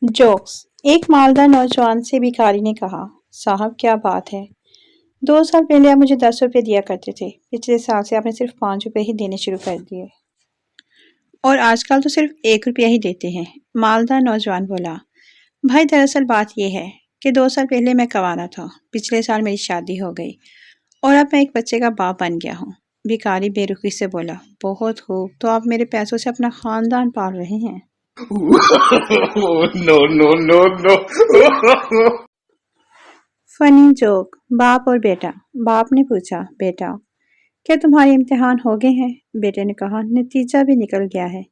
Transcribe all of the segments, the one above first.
Jokes. एक मालदार नौजवान से भिखारी ने कहा, साहब क्या बात है, 2 साल पहले आप मुझे 10 रुपये दिया करते थे, पिछले साल से आपने सिर्फ 5 रुपये ही देने शुरू कर दिए और आजकल तो सिर्फ 1 रुपया ही देते हैं। मालदार नौजवान बोला, भाई दरअसल बात यह है कि 2 साल पहले मैं कवारा था, पिछले साल मेरी शादी हो गई और अब मैं एक बच्चे का बाप बन गया हूँ। भिखारी बेरुखी से बोला, बहुत खूब, तो आप मेरे पैसों से अपना खानदान पाल रहे हैं। No, no, no, no. Funny joke. बाप और बेटा। बाप ने पूछा, बेटा क्या तुम्हारे इम्तिहान हो गए हैं? बेटे ने कहा, नतीजा भी निकल गया है।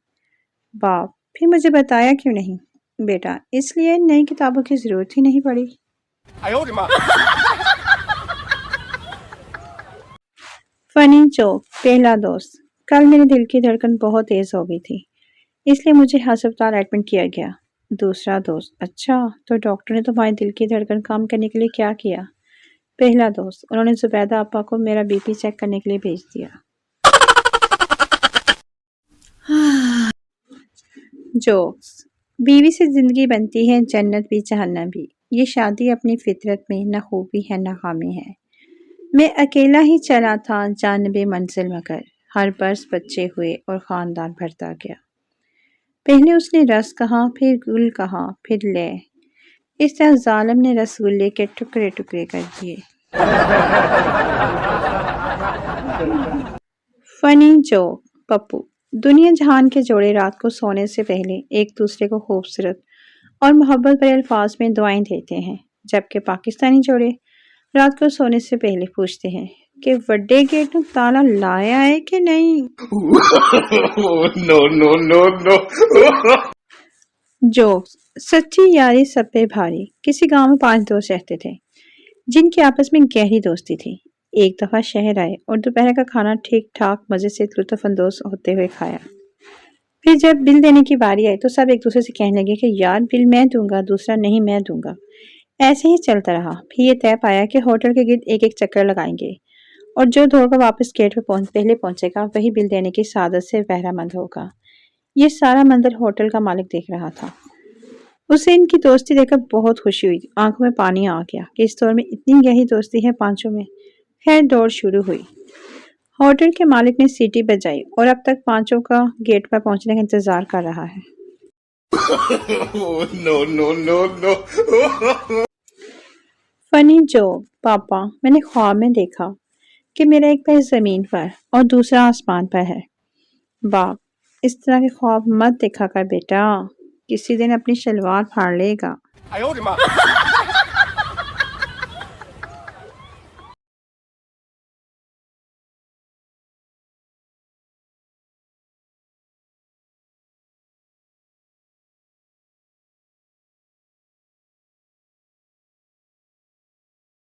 बाप, फिर मुझे बताया क्यों नहीं? बेटा, इसलिए नई किताबों की जरूरत ही नहीं पड़ी। Funny joke. पहला दोस्त, कल मेरे दिल की धड़कन बहुत तेज हो गई थी, इसलिए मुझे अस्पताल एडमिट किया गया। दूसरा दोस्त, अच्छा, तो डॉक्टर ने तुम्हारे दिल की धड़कन कम करने के लिए क्या किया? पहला दोस्त, उन्होंने जुबैदा आपा को मेरा बीपी चेक करने के लिए भेज दिया। जोक्स। बीवी से जिंदगी बनती है, जन्नत भी जहन्नम भी। ये शादी अपनी फितरत में न खूबी है न खामी है। मैं अकेला ही चला था जानबे मंजिल, मगर हर बरस बच्चे हुए और खानदान बढ़ता गया। पहले उसने रस कहा, फिर गुल कहा, फिर ले। इस तरह जालिम ने रसगुल्ले के टुकड़े टुकड़े कर दिए। Funny joke. पप्पू, दुनिया जहान के जोड़े रात को सोने से पहले एक दूसरे को खूबसूरत और मोहब्बत भरे अल्फाज में दुआएं देते हैं, जबकि पाकिस्तानी जोड़े रात को सोने से पहले पूछते हैं कि वड्डे गेट में ताला लाया है कि नहीं। No, no, no, no. Jokes. सच्ची यारी सब पे भारी। किसी गांव में 5 दोस्त रहते थे, जिनकी आपस में गहरी दोस्ती थी। एक दफा शहर आए और दोपहर का खाना ठीक ठाक मजे से लुत्फानंदोज होते हुए खाया। फिर जब बिल देने की बारी आई तो सब एक दूसरे से कहने लगे कि यार बिल मैं दूंगा, दूसरा नहीं मैं दूंगा। ऐसे ही चलता रहा। फिर ये तय पाया कि होटल के गिर्द एक एक चक्कर लगाएंगे और जो दौड़कर वापस गेट पर पहले पहुंचेगा वही बिल देने की सादत से बहरामंद होगा। ये सारा मंजर होटल का मालिक देख रहा था। उसे इनकी दोस्ती देखकर बहुत खुशी हुई, आंखों में पानी आ गया कि इस दौर में इतनी गहरी दोस्ती है पांचों में। खैर दौड़ शुरू हुई। होटल के मालिक ने सीटी बजाई और अब तक पांचों का गेट पर पहुंचने का इंतजार कर रहा है। No, no, no, no. Funny joke. पापा, मैंने ख्वाब में देखा कि मेरा एक पैर जमीन पर और दूसरा आसमान पर है। बाप, इस तरह के ख्वाब मत देखा कर बेटा, किसी दिन अपनी शलवार फाड़ लेगा।